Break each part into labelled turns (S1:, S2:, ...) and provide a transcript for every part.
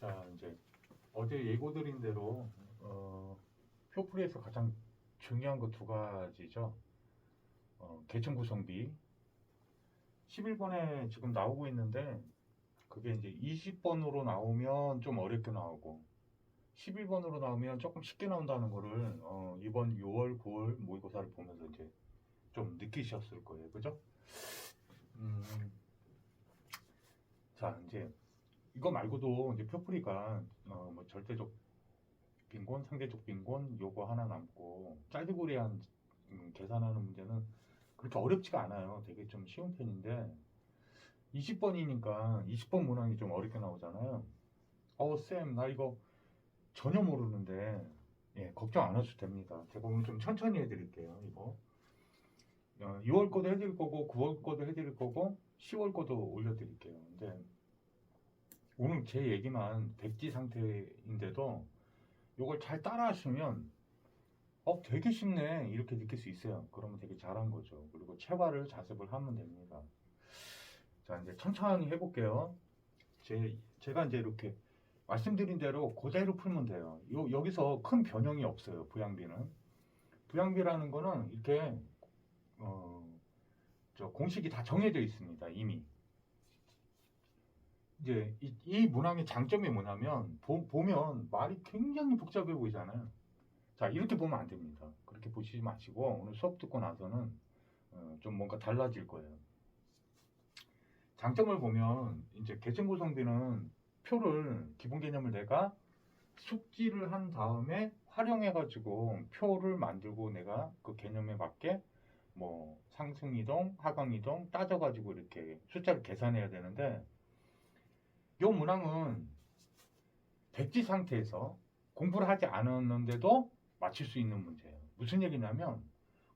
S1: 자, 이제 어제 예고드린 대로 표풀이에서 가장 중요한 거 두 가지죠. 계층 구성비 11번에 지금 나오고 있는데 그게 이제 20번으로 나오면 좀 어렵게 나오고 11번으로 나오면 조금 쉽게 나온다는 거를 이번 6월, 9월 모의고사를 보면서 이제 좀 느끼셨을 거예요. 그죠? 자, 이제 이거 말고도 이제 표풀이가 뭐 절대적 빈곤, 상대적 빈곤 요거 하나 남고 짤리구리한 계산하는 문제는 그렇게 어렵지가 않아요. 되게 좀 쉬운 편인데 20번이니까 20번 문항이 좀 어렵게 나오잖아요. 쌤, 나 이거 전혀 모르는데 예, 걱정 안 하셔도 됩니다. 제가 오늘 좀 천천히 해드릴게요. 이거 6월 거도 해드릴 거고 9월 거도 해드릴 거고 10월 거도 올려드릴게요. 근데 오늘 제 얘기만 백지 상태인데도 이걸 잘 따라 하시면 되게 쉽네 이렇게 느낄 수 있어요. 그러면 되게 잘한 거죠. 그리고 체화를 자습을 하면 됩니다. 자, 이제 천천히 해볼게요. 제가 이제 이렇게 말씀드린 대로 그대로 풀면 돼요. 여기서 큰 변형이 없어요. 부양비는. 부양비라는 거는 이렇게 저 공식이 다 정해져 있습니다. 이미. 이제 이 문항의 장점이 뭐냐면 보면 말이 굉장히 복잡해 보이잖아요. 자, 이렇게 보면 안 됩니다. 그렇게 보시지 마시고 오늘 수업 듣고 나서는 좀 뭔가 달라질 거예요. 장점을 보면 이제 계층 구성비는 표를 기본 개념을 내가 숙지를 한 다음에 활용해 가지고 표를 만들고 내가 그 개념에 맞게 뭐 상승 이동, 하강 이동 따져 가지고 이렇게 숫자를 계산해야 되는데 이 문항은 백지 상태에서 공부를 하지 않았는데도 맞출 수 있는 문제예요. 무슨 얘기냐면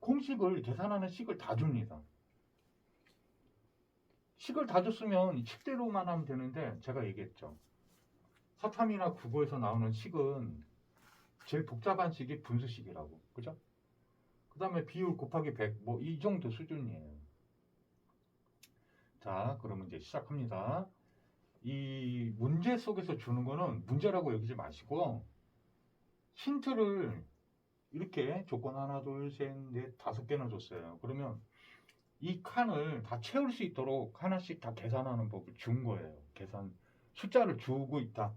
S1: 공식을 계산하는 식을 다 줍니다. 식을 다 줬으면 식대로만 하면 되는데 제가 얘기했죠. 서탐이나 국어에서 나오는 식은 제일 복잡한 식이 분수식이라고. 그죠? 그 다음에 비율 곱하기 100, 뭐 이 정도 수준이에요. 자, 그러면 이제 시작합니다. 이 문제 속에서 주는 거는 문제라고 여기지 마시고 힌트를 이렇게 조건 하나, 둘, 셋, 넷, 5개나 줬어요. 그러면 이 칸을 다 채울 수 있도록 하나씩 다 계산하는 법을 준 거예요. 계산 숫자를 주고 있다.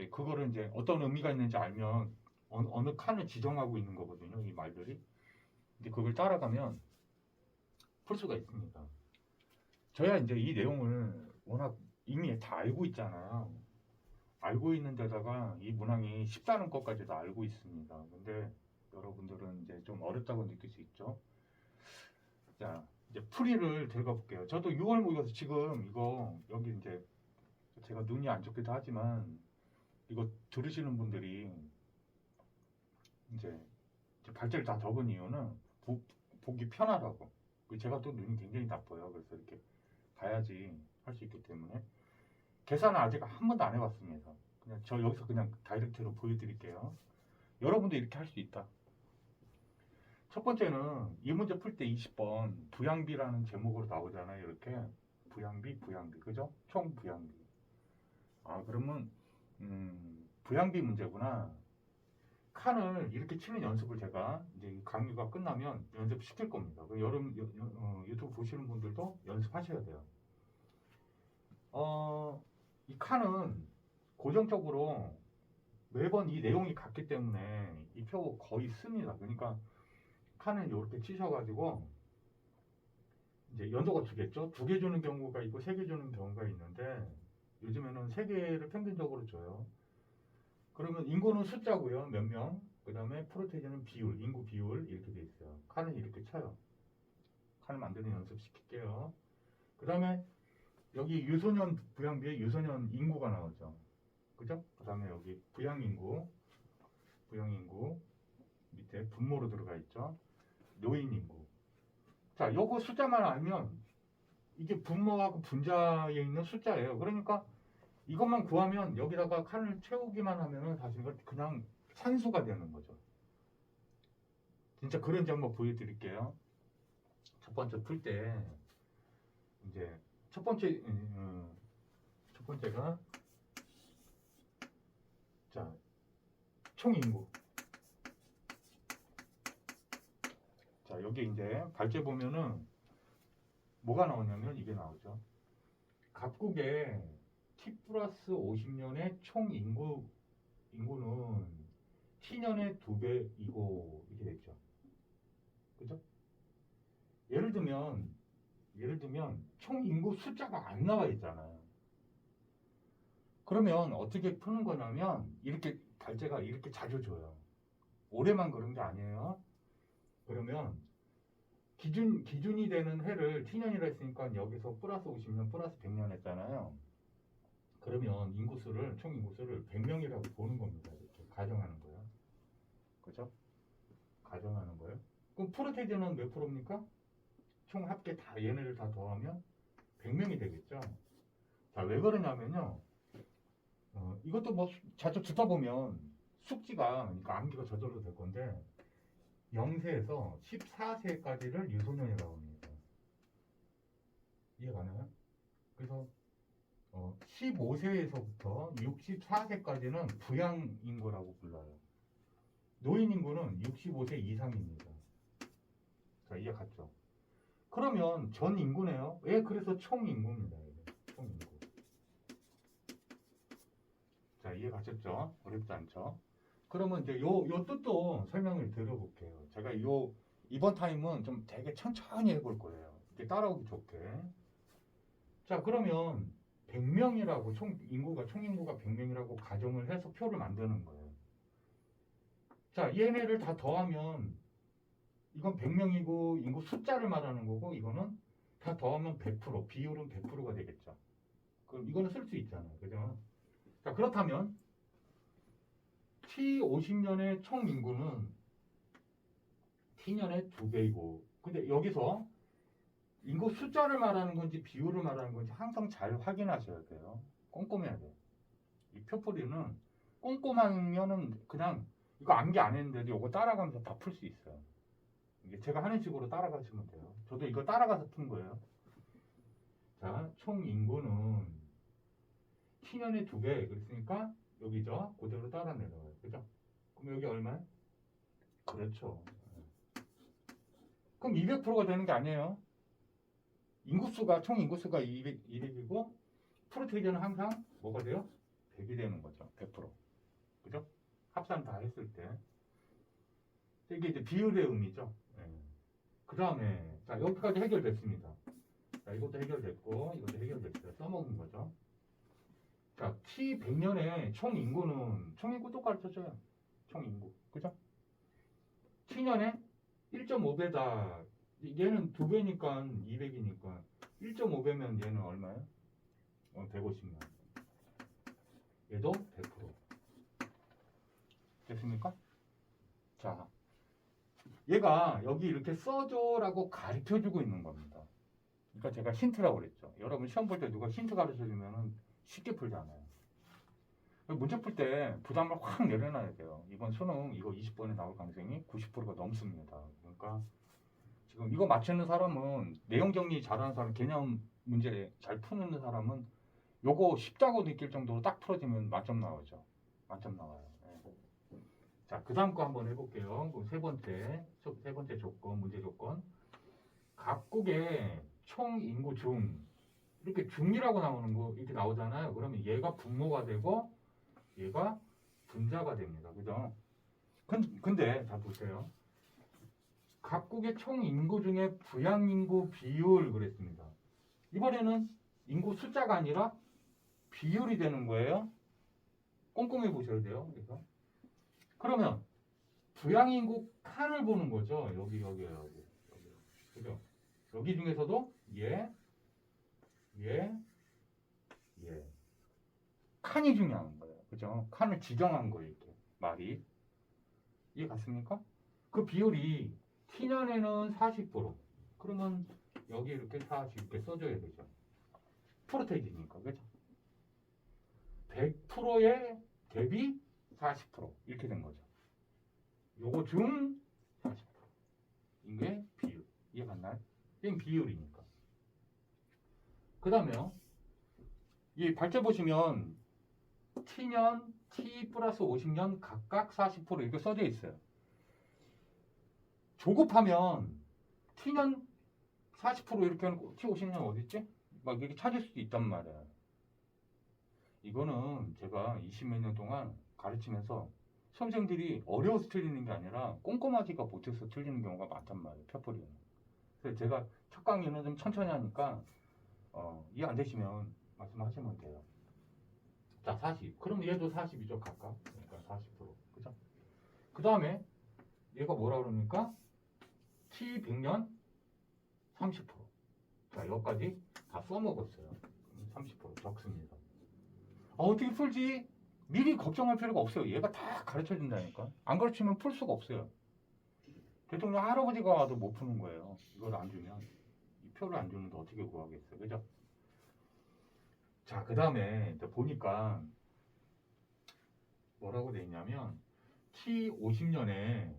S1: 그거를 이제 어떤 의미가 있는지 알면 어느 칸을 지정하고 있는 거거든요. 이 말들이. 근데 그걸 따라가면 풀 수가 있습니다. 저야 이제 이 내용을 워낙 이미 다 알고 있잖아요. 알고 있는 데다가 이 문항이 쉽다는 것까지도 알고 있습니다. 근데 여러분들은 이제 좀 어렵다고 느낄 수 있죠. 자, 이제 풀이를 들어가 볼게요. 저도 6월 모의고사 지금 이거 여기 이제 제가 눈이 안 좋기도 하지만 이거 들으시는 분들이 이제 발제를 다 적은 이유는 보기 편하다고. 제가 또 눈이 굉장히 나빠요. 그래서 이렇게 봐야지 할 수 있기 때문에 계산은 아직 한 번도 안 해봤습니다. 그냥 저 여기서 그냥 다이렉트로 보여드릴게요. 여러분도 이렇게 할 수 있다. 첫 번째는 이 문제 풀 때 20번 부양비라는 제목으로 나오잖아요. 이렇게 부양비, 그죠? 총 부양비. 그러면 부양비 문제구나. 칸을 이렇게 치는 연습을 제가 이제 강의가 끝나면 연습 시킬 겁니다. 여러분 유튜브 보시는 분들도 연습하셔야 돼요. 이 칸은 고정적으로 매번 이 내용이 같기 때문에 이 표 거의 씁니다. 그러니까 칸을 이렇게 치셔가지고 이제 연도가 2개죠. 2개 주는 경우가 있고 3개 주는 경우가 있는데 요즘에는 3개를 평균적으로 줘요. 그러면 인구는 숫자고요. 몇 명. 그 다음에 프로테이지는 비율, 인구 비율 이렇게 돼 있어요. 칸을 이렇게 쳐요. 칸을 만드는 연습 시킬게요. 그 다음에 여기 유소년 부양비에 유소년 인구가 나오죠. 그죠? 그 다음에 여기 부양인구 밑에 분모로 들어가 있죠. 노인인구. 자, 요거 숫자만 알면 이게 분모하고 분자에 있는 숫자예요. 그러니까 이것만 구하면 여기다가 칸을 채우기만 하면은 사실 그냥 산수가 되는 거죠. 진짜 그런지 한번 보여드릴게요. 첫 번째 풀 때 이제 첫 번째가 자, 총 인구. 자, 여기 이제 발제 보면은 뭐가 나오냐면 이게 나오죠. 각국의 T 플러스 50년의 총 인구는 T년의 2배이고 이렇게 됐죠. 그죠? 예를 들면 총 인구 숫자가 안 나와 있잖아요. 그러면 어떻게 푸는 거냐면 이렇게 발제가 이렇게 자주 줘요. 올해만 그런 게 아니에요. 그러면 기준이 되는 해를 T년이라 했으니까 여기서 플러스 50년, 플러스 100년 했잖아요. 그러면 총 인구수를 100명이라고 보는 겁니다. 이렇게 가정하는 거예요. 그죠? 가정하는 거예요. 그럼 프로테이저는 몇 프로입니까? 총 합계 다 얘네를 다 더하면 100명이 되겠죠. 자, 왜 그러냐면요. 이것도 뭐 자주 듣다 보면 숙지가, 그러니까 암기가 저절로 될 건데 0세에서 14세까지를 유소년이라고 합니다. 이해 가나요? 그래서 15세에서부터 64세까지는 부양인구라고 불러요. 노인인구는 65세 이상입니다. 자, 이해 갔죠? 그러면 전 인구네요. 예, 그래서 총 인구입니다. 총 인구. 자, 이해 가셨죠? 어렵지 않죠? 그러면 이제 요 뜻도 설명을 드려볼게요. 제가 이번 타임은 좀 되게 천천히 해볼 거예요. 이렇게 따라오기 좋게. 자, 그러면 100명이라고 총 인구가 100명이라고 가정을 해서 표를 만드는 거예요. 자, 얘네를 다 더하면 이건 100명이고 인구 숫자를 말하는 거고 이거는 다 더하면 100%, 비율은 100%가 되겠죠. 그럼 이거는 쓸 수 있잖아요. 그죠? 자, 그렇다면 T50년의 총 인구는 T년의 2배이고, 근데 여기서 인구 숫자를 말하는 건지 비율을 말하는 건지 항상 잘 확인하셔야 돼요. 꼼꼼해야 돼요. 이 표풀이는 꼼꼼하면은 그냥 이거 암기 안 했는데도 이거 따라가면서 다 풀 수 있어요. 이게 제가 하는 식으로 따라가시면 돼요. 저도 이거 따라가서 푼 거예요. 자, 총 인구는 T년의 2배 그랬으니까 여기죠. 그대로 따라 내려가요. 그죠? 그럼 여기 얼마야? 그렇죠. 그럼 200%가 되는 게 아니에요. 총 인구수가 200이고 프로테이저는 항상 뭐가 돼요? 100이 되는 거죠. 100%. 그죠? 합산 다 했을 때. 이게 이제 비율의 의미죠. 그 다음에 자, 여기까지 해결됐습니다. 자, 이것도 해결됐고 이것도 해결됐어요. 써먹은 거죠. 자, T 100년의 총 인구 똑같아져요. 총 인구. 그죠? T년에 1.5배다. 얘는 2배니까 200이니까 1.5배면 얘는 얼마예요? 150만. 얘도 100%. 됐습니까? 자, 얘가 여기 이렇게 써줘라고 가르쳐주고 있는 겁니다. 그러니까 제가 힌트라고 그랬죠. 여러분 시험 볼 때 누가 힌트 가르쳐주면 쉽게 풀잖아요. 문제 풀 때 부담을 확 내려놔야 돼요. 이번 수능 이거 20번에 나올 가능성이 90%가 넘습니다. 그러니까 지금 이거 맞추는 사람은 내용 정리 잘하는 사람, 개념 문제 잘 푸는 사람은 요거 쉽다고 느낄 정도로 딱 풀어지면 만점 나오죠. 만점 나와요. 네. 자, 그 다음 거 한번 해볼게요. 세 번째 조건, 문제 조건. 각국의 총 인구 중, 이렇게 중이라고 나오는 거, 이렇게 나오잖아요. 그러면 얘가 분모가 되고, 얘가 분자가 됩니다. 그죠? 근데, 자, 보세요. 각국의 총 인구 중에 부양인구 비율 그랬습니다. 이번에는 인구 숫자가 아니라 비율이 되는 거예요. 꼼꼼히 보셔야 돼요. 그래서 그러면 부양인구 칸을 보는 거죠. 여기. 그죠? 여기 중에서도 얘. 칸이 중요한 거예요. 그죠? 칸을 지정한 거예요. 이렇게 말이. 이해 갔습니까? 그 비율이 T년에는 40%. 그러면 여기 이렇게 40 이렇게 써줘야 되죠. 프로테이지니까. 그죠? 100%의 대비 40% 이렇게 된 거죠. 요거 중 40%. 이게 비율. 이해 갔나요? 이건 비율이니까. 그 다음에요. 이 발제 보시면 T년, T 플러스 50년 각각 40% 이렇게 써져 있어요. 조급하면 T년 40% 이렇게 해놓고 T 50년 어디 있지? 막 이렇게 찾을 수도 있단 말이야. 이거는 제가 20몇 년 동안 가르치면서 수험생들이 어려워서 틀리는 게 아니라 꼼꼼하지가 못해서 틀리는 경우가 많단 말이에요. 페퍼리는. 그래서 제가 첫 강의는 좀 천천히 하니까 이해 안 되시면 말씀하시면 돼요. 자, 40. 그럼 얘도 40이죠, 각각. 그러니까 40%. 그죠? 그 다음에 얘가 뭐라 그럽니까? T 100년 30%. 자, 여기까지 다 써먹었어요. 30% 적습니다. 어떻게 풀지? 미리 걱정할 필요가 없어요. 얘가 다 가르쳐 준다니까. 안 가르치면 풀 수가 없어요. 대통령 할아버지가 와도 못 푸는 거예요. 이걸 안 주면. 이 표를 안 주는데 어떻게 구하겠어요. 그죠? 자, 그 다음에 보니까 뭐라고 돼 있냐면 T 50년에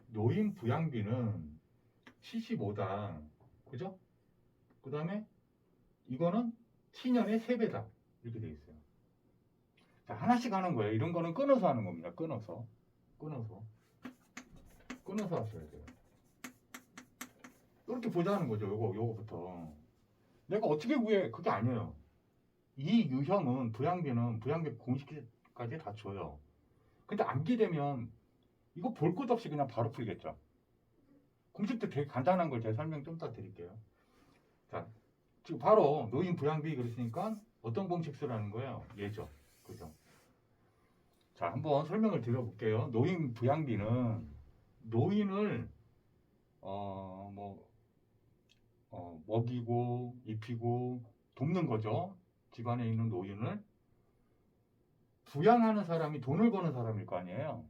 S1: 노인 부양비는 75다. 그죠? 그 다음에 이거는 T년의 3배다. 이렇게 돼 있어요. 자, 하나씩 하는 거예요. 이런 거는 끊어서 하는 겁니다. 끊어서 하셔야 돼요. 이렇게 보자는 거죠. 요거부터. 내가 어떻게 구해? 그게 아니에요. 이 유형은 부양비 공식까지 다 줘요. 근데 암기되면 이거 볼 것 없이 그냥 바로 풀겠죠. 공식도 되게 간단한 걸 제가 설명 좀 더 드릴게요. 자, 지금 바로 노인 부양비 그랬으니까 어떤 공식 쓰라는 거예요? 얘죠. 그죠? 자, 한번 설명을 드려볼게요. 노인 부양비는 노인을 먹이고 입히고 돕는 거죠. 집안에 있는 노인을 부양하는 사람이 돈을 버는 사람일 거 아니에요.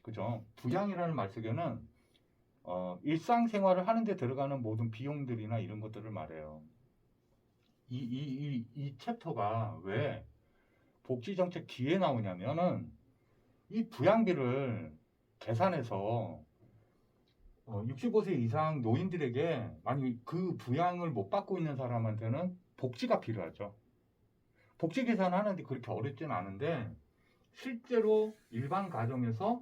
S1: 그죠? 부양이라는 말 속에는 일상생활을 하는데 들어가는 모든 비용들이나 이런 것들을 말해요. 이 챕터가 왜 복지정책 뒤에 나오냐면은 이 부양비를 계산해서 65세 이상 노인들에게 만약 그 부양을 못 받고 있는 사람한테는 복지가 필요하죠. 복지 계산하는데 그렇게 어렵진 않은데 실제로 일반 가정에서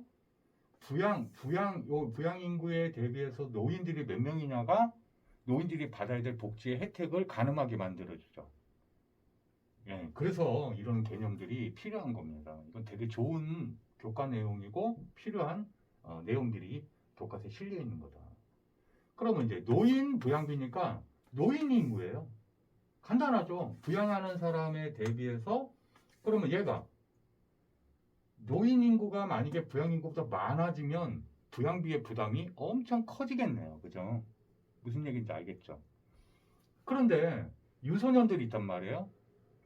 S1: 부양 인구에 대비해서 노인들이 몇 명이냐가 노인들이 받아야 될 복지의 혜택을 가늠하게 만들어주죠. 예, 그래서 이런 개념들이 필요한 겁니다. 이건 되게 좋은 교과 내용이고 필요한 내용들이 교과서에 실려 있는 거다. 그러면 이제 노인 부양비니까 노인 인구예요. 간단하죠. 부양하는 사람에 대비해서 그러면 얘가 노인 인구가 만약에 부양 인구보다 많아지면 부양비의 부담이 엄청 커지겠네요. 그죠? 무슨 얘기인지 알겠죠? 그런데 유소년들이 있단 말이에요.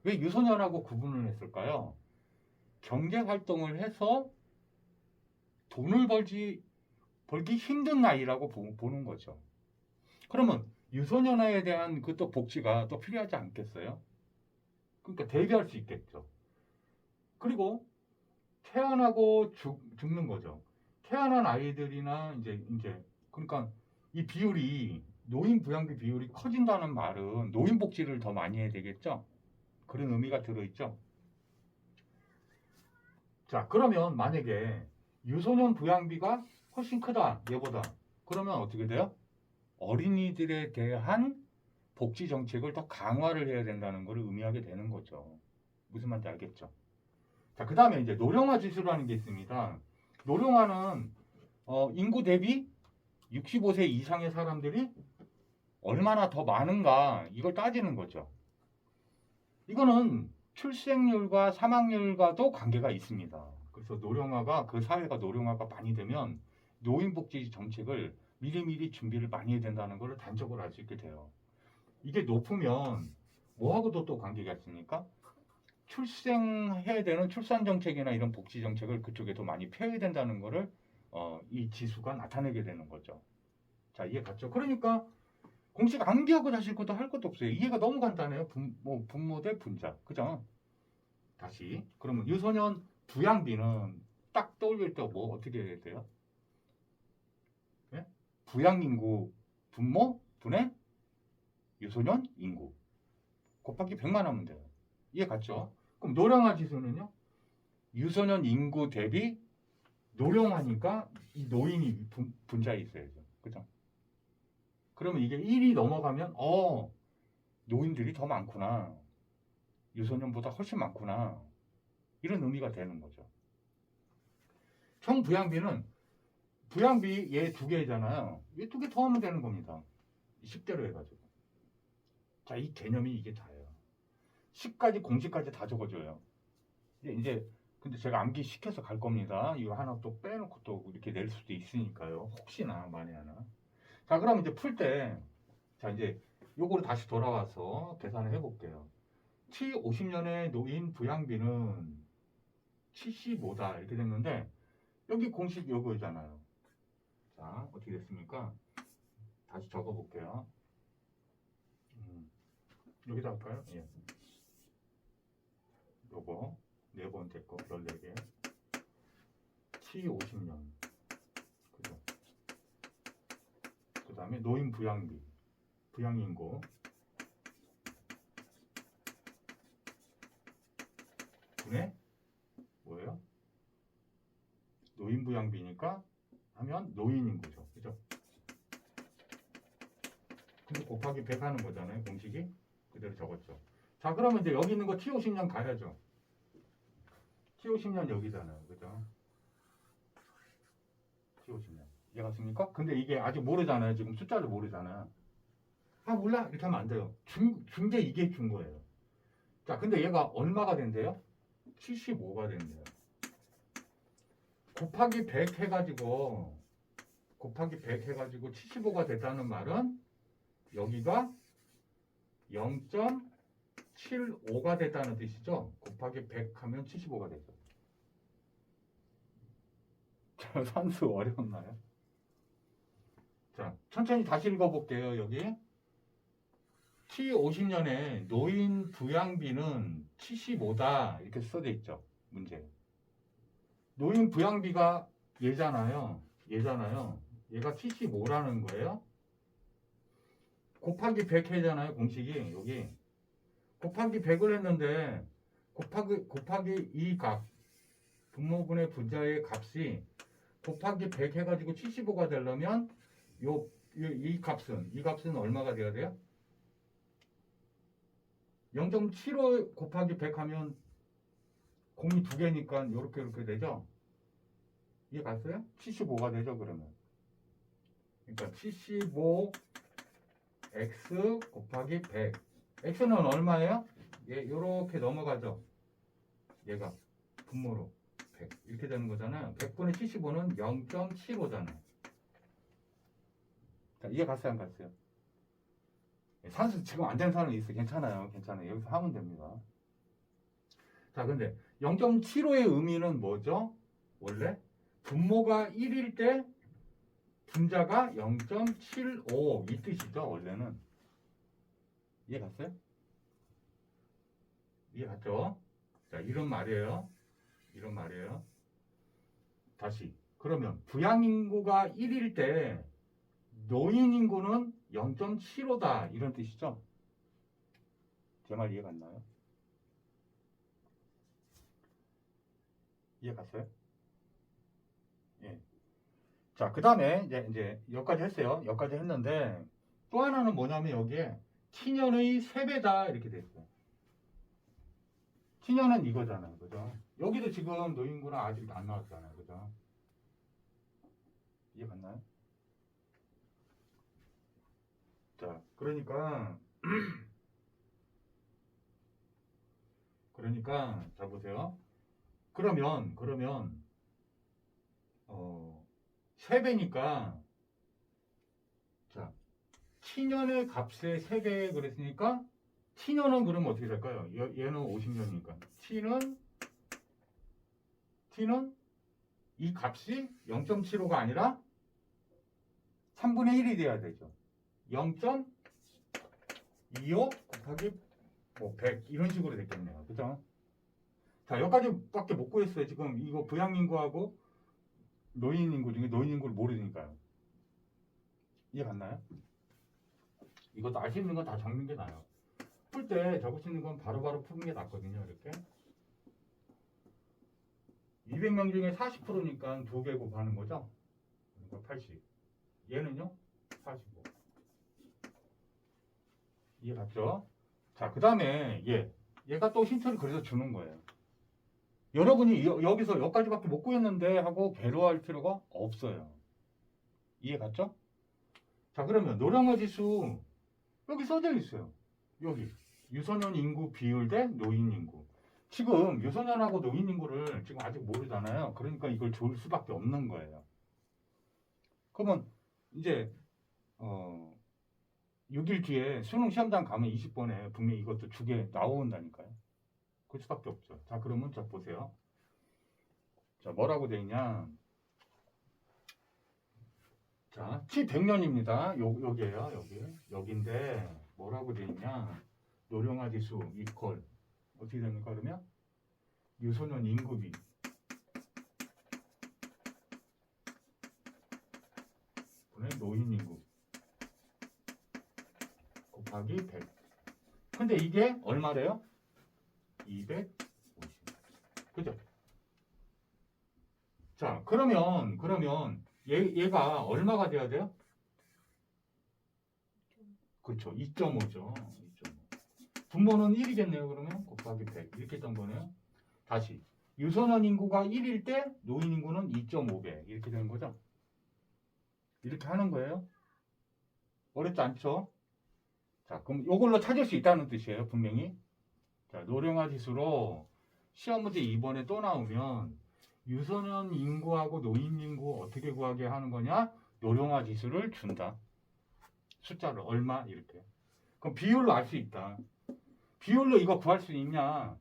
S1: 왜 유소년하고 구분을 했을까요? 경제 활동을 해서 돈을 벌기 힘든 나이라고 보는 거죠. 그러면 유소년에 대한 그 또 복지가 또 필요하지 않겠어요? 그러니까 대비할 수 있겠죠. 그리고 태어나고 죽는 거죠. 태어난 아이들이나 이제 그러니까 이 비율이 노인 부양비 비율이 커진다는 말은 노인 복지를 더 많이 해야 되겠죠. 그런 의미가 들어있죠. 자, 그러면 만약에 유소년 부양비가 훨씬 크다 얘보다 그러면 어떻게 돼요? 어린이들에 대한 복지 정책을 더 강화를 해야 된다는 것을 의미하게 되는 거죠. 무슨 말인지 알겠죠? 자, 그 다음에 이제 노령화 지수라는 게 있습니다. 노령화는 인구 대비 65세 이상의 사람들이 얼마나 더 많은가 이걸 따지는 거죠. 이거는 출생률과 사망률과도 관계가 있습니다. 그래서 노령화가 그 사회가 노령화가 많이 되면 노인복지 정책을 미리미리 준비를 많이 해야 된다는 것을 단적으로 알 수 있게 돼요. 이게 높으면 뭐하고도 또 관계가 있습니까? 출생해야 되는 출산 정책이나 이런 복지 정책을 그쪽에 더 많이 펴야 된다는 것을 이 지수가 나타내게 되는 거죠. 자, 이해 갔죠? 그러니까 공식 암기하고 다실 것도 할 것도 없어요. 이해가 너무 간단해요. 분모 대 분자. 그죠? 다시. 그러면 유소년 부양비는 딱 떠올릴 때 뭐 어떻게 해야 돼요? 네? 부양인구 분모 분의 유소년 인구 곱하기 100만 하면 돼요. 이해 갔죠? 그럼 노령화 지수는요? 유소년 인구 대비 노령하니까 이 노인이 분자에 있어야죠. 그죠? 그러면 이게 1이 넘어가면 노인들이 더 많구나. 유소년보다 훨씬 많구나. 이런 의미가 되는 거죠. 총 부양비는 부양비 얘 두 개잖아요. 얘 두 개 더하면 되는 겁니다. 10대로 해가지고. 자, 이 개념이 이게 다예요. 10까지 공식까지 다 적어줘요. 이제 근데 제가 암기 시켜서 갈 겁니다. 이거 하나 또 빼놓고 또 이렇게 낼 수도 있으니까요. 혹시나 만에 하나. 자, 그럼 이제 풀 때, 자, 이제 요거로 다시 돌아와서 계산을 해볼게요. T 50년의 노인 부양비는 75다 이렇게 됐는데 여기 공식 요거잖아요. 자, 어떻게 됐습니까? 다시 적어볼게요. 여기다 할까요? 예. 요거 네 번째 거 14개 T 50년 그죠? 그 다음에 노인 부양비 부양인구 분의 뭐예요? 노인 부양비니까 하면 노인인구죠. 그죠? 근데 곱하기 100 하는 거잖아요. 공식이 그대로 적었죠. 자, 그러면 이제 여기 있는 거 T 50년 가야죠. T 50년 여기잖아요. 그죠? T 50년 이해갔습니까? 근데 이게 아직 모르잖아요. 지금 숫자를 모르잖아. 몰라 이렇게 하면 안 돼요. 준게 이게 준 거예요. 자, 근데 얘가 얼마가 된대요? 75가 된대요. 곱하기 100 해가지고 75가 됐다는 말은 여기가 0.75가 됐다는 뜻이죠. 곱하기 100 하면 75가 되죠. 자, 산수 어려웠나요? 자, 천천히 다시 읽어볼게요. 여기 T 50년에 노인 부양비는 75다 이렇게 써져 있죠. 문제. 노인 부양비가 얘잖아요. 얘가 75라는 거예요. 곱하기 100 해잖아요. 공식이 여기 곱하기 100을 했는데 곱하기 이 값 분모분의 분자의 값이 곱하기 100 해가지고 75가 되려면 이 값은 얼마가 돼야 돼요? 0.75 곱하기 100 하면 공이 두 개니까 이렇게 되죠? 이해 갔어요? 75가 되죠, 그러면. 그러니까 75x 곱하기 100. x는 얼마예요? 이렇게 넘어가죠. 얘가 분모로 100. 이렇게 되는 거잖아요. 100분의 75는 0.75잖아요. 자, 이해 갔어요, 안 갔어요? 산수 지금 안 된 사람이 있어요. 괜찮아요. 여기서 하면 됩니다. 자, 근데 0.75의 의미는 뭐죠? 원래 분모가 1일 때 분자가 0.75 이 뜻이죠. 원래는. 이해 갔어요? 이해 갔죠? 자, 이런 말이에요. 다시. 그러면 부양인구가 1일 때 노인인구는 0.75다 이런 뜻이죠? 제 말 이해 갔나요? 이해 갔어요? 예. 자, 그 다음에 이제 여기까지 했어요. 여기까지 했는데 또 하나는 뭐냐면 여기에 T년의 3배다 이렇게 됐어요. T년은 이거잖아요. 그죠? 여기도 지금 노인구는 아직 안 나왔잖아요. 그죠? 이해 갔나요? 자, 그러니까 자 보세요. 그러면 3배니까 자, T년의 값의 3배 그랬으니까 T년은 그러면 어떻게 될까요? 얘는 50년이니까 T는 이 값이 0.75가 아니라 3분의 1이 돼야 되죠. 0.25 곱하기 100 이런 식으로 됐겠네요. 그죠? 자, 여기까지밖에 못 구했어요. 지금 이거 부양인구하고 노인인구 중에 노인인구를 모르니까요. 이해 갔나요? 이것도 알 수 있는 건 다 적는 게 나아요. 풀 때 적을 수 있는 건 바로바로 푸는 게 낫거든요. 이렇게. 200명 중에 40%니까 2개 곱하는 거죠. 그러니까 80. 얘는요? 45. 이해 갔죠? 자, 그 다음에 얘가 또 힌트를 그래서 주는 거예요. 여러분이 여기서 여기까지밖에 못 구했는데 하고 괴로워할 필요가 없어요. 이해 갔죠? 자, 그러면 노량화 지수 여기 써져 있어요. 여기 유소년 인구 비율 대 노인 인구. 지금 유소년하고 노인 인구를 지금 아직 모르잖아요. 그러니까 이걸 줄 수밖에 없는 거예요. 그러면 이제 6일 뒤에 수능 시험장 가면 20번에 분명히 이것도 주게 나온다니까요. 그 수밖에 없죠. 자, 그러면 자 보세요. 자, 뭐라고 돼 있냐? 자, 100년입니다. 여기에요. 여기인데 뭐라고 돼 있냐? 노령화 지수 이퀄 어떻게 됩니까? 그러면 유소년 인구비 분의 노인 인구 곱하기 100. 근데 이게 얼마래요? 250. 그죠? 자, 그러면 얘가 얼마가 돼야 돼요? 그렇죠. 2.5죠. 2.5. 분모는 1이겠네요. 그러면 곱하기 100 이렇게 된 거네요. 다시 유소년 인구가 1일 때 노인 인구는 2.5배 이렇게 되는 거죠. 이렇게 하는 거예요. 어렵지 않죠? 자, 그럼 이걸로 찾을 수 있다는 뜻이에요. 분명히. 자, 노령화 지수로 시험 문제 2번에 또 나오면 유소년 인구하고 노인 인구 어떻게 구하게 하는 거냐? 노령화 지수를 준다. 숫자를 얼마 이렇게. 그럼 비율로 알 수 있다. 비율로 이거 구할 수 있냐?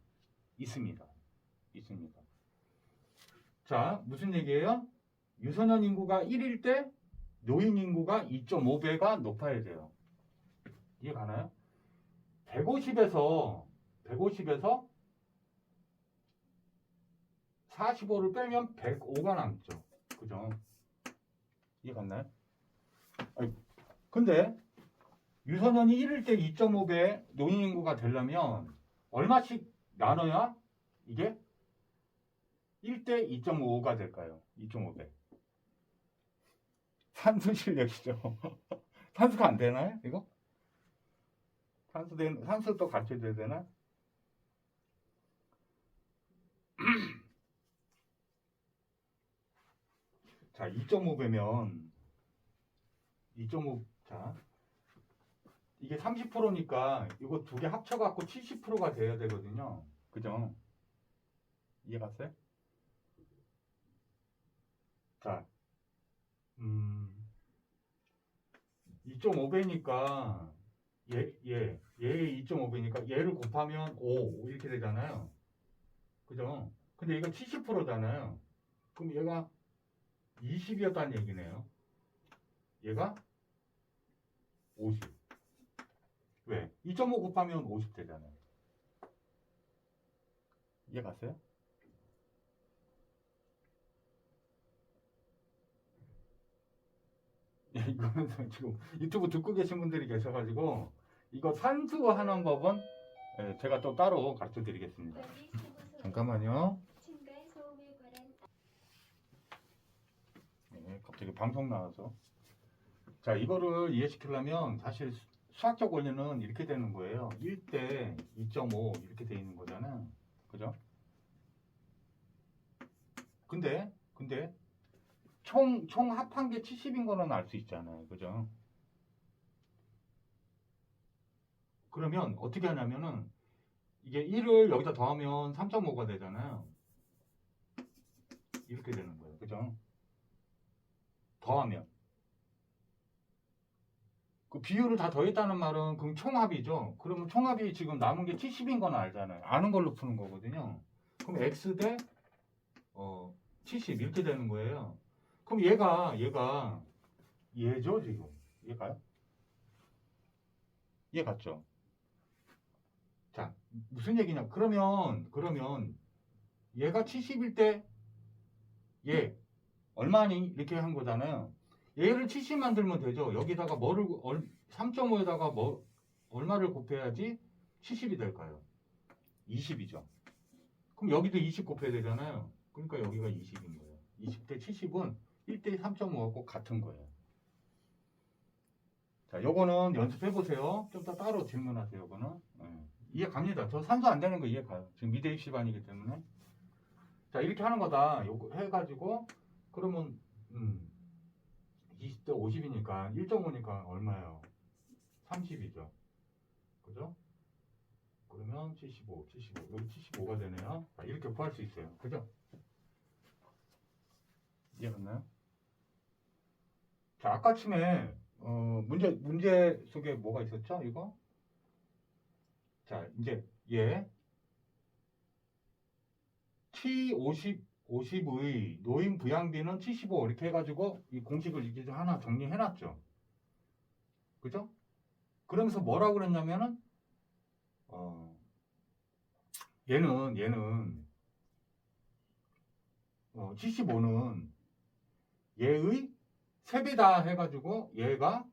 S1: 있습니다. 있습니다. 자, 무슨 얘기예요? 유소년 인구가 1일 때 노인 인구가 2.5배가 높아야 돼요. 이해 가나요? 150에서 45를 빼면 105가 남죠. 그죠? 이해 갔나요? 아니, 근데 유소년이 1일 때 2.5배 노인 인구가 되려면 얼마씩 나눠야 이게 1대 2.5가 될까요? 2.5배. 산수 실력이죠. 산수가 안 되나요? 이거? 산수 또 가르쳐줘야 되나? 자, 2.5배면 2.5, 자, 이게 30%니까 이거 두 개 합쳐갖고 70%가 돼야 되거든요. 그죠? 이해 갔어요? 자, 2.5배니까 얘의 2.5배니까 얘를 곱하면 5 이렇게 되잖아요. 그죠? 근데 얘가 70%잖아요. 그럼 얘가 20이었다는 얘기네요. 얘가 50. 왜? 2.5 곱하면 50 되잖아요. 이해 갔어요? 이거는 지금 유튜브 듣고 계신 분들이 계셔가지고 이거 산수하는 법은 제가 또 따로 가르쳐 드리겠습니다. 잠깐만요. 네, 갑자기 방송 나와서. 자, 이거를 이해시키려면 사실 수학적 원리는 이렇게 되는 거예요. 1대 2.5 이렇게 돼 있는 거잖아요. 그죠? 근데 총 합한 게 70인 거는 알 수 있잖아요. 그죠? 그러면 어떻게 하냐면은 이게 1을 여기다 더하면 3.5가 되잖아요. 이렇게 되는 거예요. 그죠? 더하면. 그 비율을 다 더했다는 말은 그럼 총합이죠. 그러면 총합이 지금 남은 게 70인 건 알잖아요. 아는 걸로 푸는 거거든요. 그럼 x 대 70 이렇게 되는 거예요. 그럼 얘죠 지금. 얘가요? 얘 같죠? 자, 무슨 얘기냐? 그러면 얘가 70일 때 얘 얼마니? 이렇게 한 거잖아요. 얘를 70 만들면 되죠. 여기다가 3.5에다가 얼마를 곱해야지 70이 될까요? 20이죠. 그럼 여기도 20 곱해야 되잖아요. 그럼 그러니까 여기가 20인 거예요. 20대 70은 1대 3.5하고 같은 거예요. 자, 요거는 연습해 보세요. 좀 더 따로 질문하세요. 요거는 이해 갑니다. 저 산수 안 되는 거 이해 가요. 지금 미대 입시반이기 때문에. 자, 이렇게 하는 거다. 요거 해가지고 그러면 20대 50이니까 1.5니까 얼마예요? 30이죠. 그죠? 그러면 75. 여기 75가 되네요. 자, 이렇게 구할 수 있어요. 그죠? 이해갔나요? 자, 아까 침에 문제 속에 뭐가 있었죠? 이거? 자, 이제 얘 T50의 노인 부양비는 75 이렇게 해가지고 이 공식을 이렇게 좀 하나 정리해놨죠. 그죠? 그러면서 뭐라고 그랬냐면은 얘는 75는 얘의 3배다 해가지고 얘가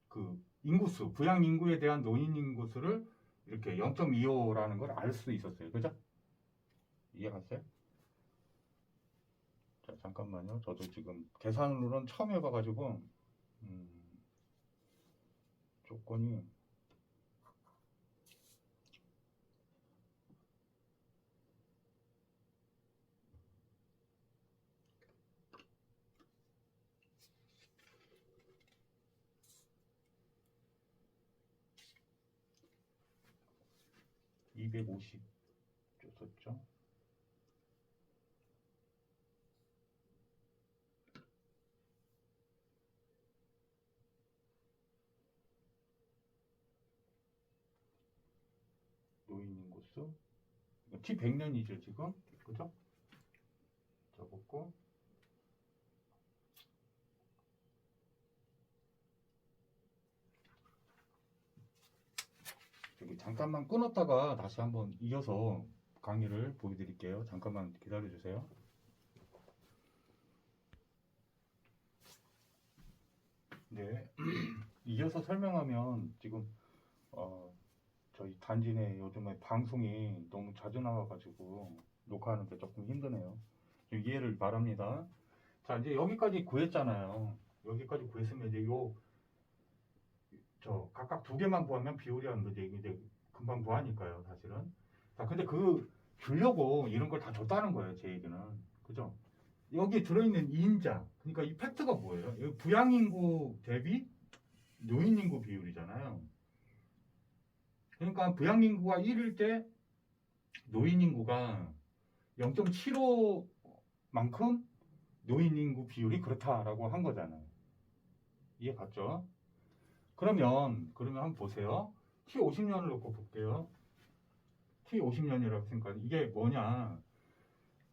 S1: 그 인구수, 부양 인구에 대한 노인 인구수를 이렇게 0.25라는 걸 알 수 있었어요. 그죠? 이해갔어요? 자, 잠깐만요. 저도 지금 계산으로는 처음 해봐가지고 조건이 250 줬었죠. 노인 인구수 T 100년이죠 지금. 그죠? 적었고 여기 잠깐만 끊었다가 다시 한번 이어서 강의를 보여드릴게요. 잠깐만 기다려주세요. 네, 이어서 설명하면 지금 저희 단지 내 요즘에 방송이 너무 자주 나와가지고 녹화하는데 조금 힘드네요. 좀 이해를 바랍니다. 자, 이제 여기까지 구했잖아요. 여기까지 구했으면 이제 저 각각 2개만 구하면 비율이 안 되죠. 이제 금방 구하니까요, 사실은. 자, 근데 주려고 이런 걸 다 줬다는 거예요, 제 얘기는. 그죠? 여기 들어있는 인자, 그러니까 이 팩트가 뭐예요? 여기 부양인구 대비 노인인구 비율이잖아요. 그러니까 부양인구가 1일 때 노인인구가 0.75만큼 노인인구 비율이 그렇다라고 한 거잖아요. 이해 갔죠? 그러면 한번 보세요. T50년을 놓고 볼게요. T50년이라고 했으니까 이게 뭐냐?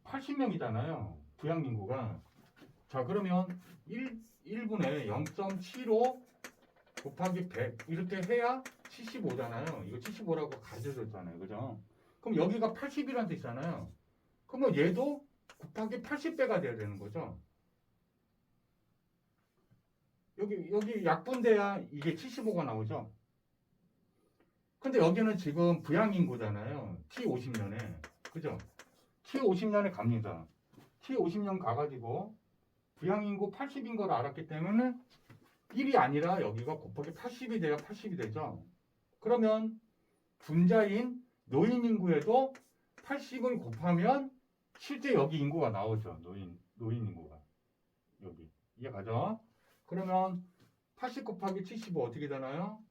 S1: 80명이잖아요. 부양인구가. 자, 그러면 1분에 0.75 곱하기 100 이렇게 해야 75잖아요. 이거 75라고 가져줬잖아요. 그죠? 그럼 여기가 80이라는 데 있잖아요. 그러면 얘도 곱하기 80배가 돼야 되는 거죠. 여기 약분돼야 이게 75가 나오죠. 근데 여기는 지금 부양인구잖아요. T50년에. 그죠? T50년에 갑니다. T50년 가가지고 부양인구 80인 걸 알았기 때문에 1이 아니라 여기가 곱하기 80이 돼야 80이 되죠. 그러면 분자인 노인 인구에도 80을 곱하면 실제 여기 인구가 나오죠. 노인 인구가. 여기. 이해가죠? 그러면 80 곱하기 75 어떻게 되나요?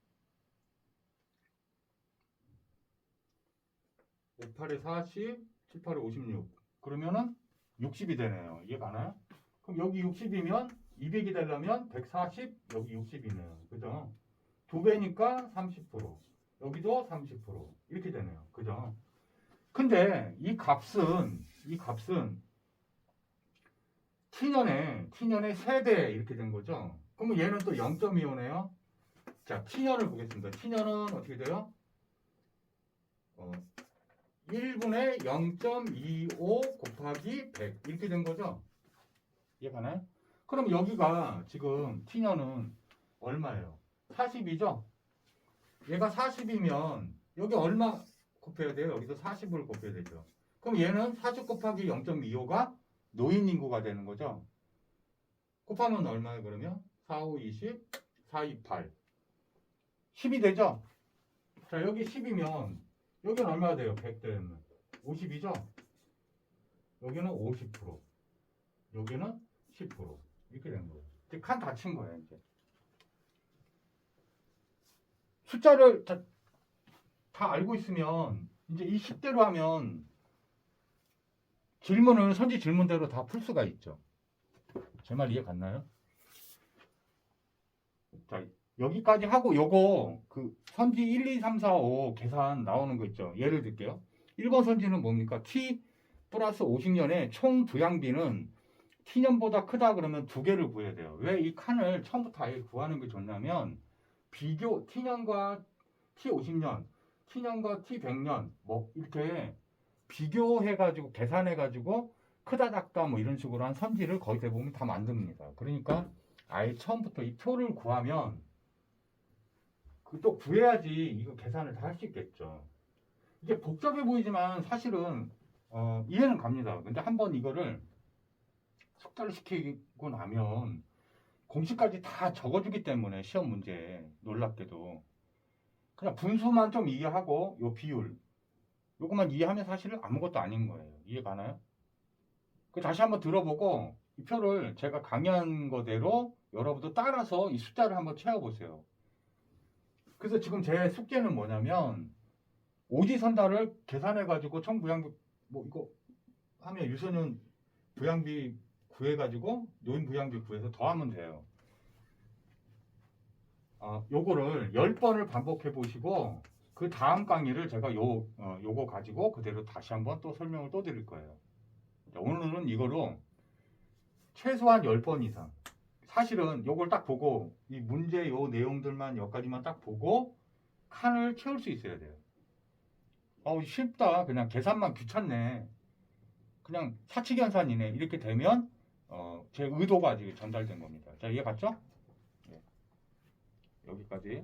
S1: 5, 8에 40, 7, 8에 56. 그러면은 60이 되네요. 이해가나요? 그럼 여기 60이면 200이 되려면 140, 여기 60이네요. 그죠? 2배니까 30%. 여기도 30%. 이렇게 되네요. 그죠? 근데 이 값은 T년에 3배 이렇게 된 거죠? 그러면 얘는 또 0.25네요. 자, T년을 보겠습니다. T년은 어떻게 돼요? 1분의 0.25 곱하기 100 이렇게 된 거죠? 이해가나요? 그럼 여기가 지금 T년은 얼마예요? 40이죠? 얘가 40이면 여기 얼마 곱해야 돼요? 여기도 40을 곱해야 되죠. 그럼 얘는 40 곱하기 0.25가 노인 인구가 되는 거죠. 곱하면 얼마예요 그러면? 4, 5, 20, 4, 2, 8. 10이 되죠? 자, 여기 10이면 여기는 얼마가 돼요? 100 되면 50이죠? 여기는 50%, 여기는 10%. 이렇게 되는 거예요. 이제 칸 닫힌 거예요, 이제. 숫자를 다 알고 있으면 이제 이 식대로 하면 질문을 선지 질문대로 다 풀 수가 있죠. 제 말 이해 갔나요? 자, 여기까지 하고 요거 그 선지 1, 2, 3, 4, 5 계산 나오는 거 있죠. 예를 들게요. 1번 선지는 뭡니까? t 플러스 50년에 총 부양비는 t년보다 크다 그러면 두 개를 구해야 돼요. 왜 이 칸을 처음부터 아예 구하는 게 좋냐면 비교 t년과 t50년, t년과 t100년 뭐 이렇게 비교해가지고 계산해가지고 크다 작다 뭐 이런 식으로 한 선지를 거의 대부분 다 만듭니다. 그러니까 아예 처음부터 이 표를 구하면 그 또 구해야지 이거 계산을 다 할 수 있겠죠. 이게 복잡해 보이지만 사실은 이해는 갑니다. 근데 한번 이거를 숙달을 시키고 나면 공식까지 다 적어주기 때문에 시험 문제에 놀랍게도 그냥 분수만 좀 이해하고 요 비율 요것만 이해하면 사실은 아무것도 아닌 거예요. 이해 가나요? 그 다시 한번 들어보고 이 표를 제가 강의한 거대로 여러분도 따라서 이 숫자를 한번 채워보세요. 그래서 지금 제 숙제는 뭐냐면 오지선다를 계산해가지고 청부양비 뭐 이거 하면 유소년 부양비 구해가지고 노인 부양비 구해서 더하면 돼요. 요거를 10번을 반복해 보시고 그 다음 강의를 제가 요거 가지고 그대로 다시 한번 또 설명을 또 드릴 거예요. 자, 오늘은 이거로 최소한 10번 이상. 사실은 요걸 딱 보고 이 문제 요 내용들만 여기까지만 딱 보고 칸을 채울 수 있어야 돼요. 쉽다. 그냥 계산만 귀찮네. 그냥 사칙연산이네. 이렇게 되면 제 의도가 지금 전달된 겁니다. 자, 이해 갔죠? 네. 여기까지.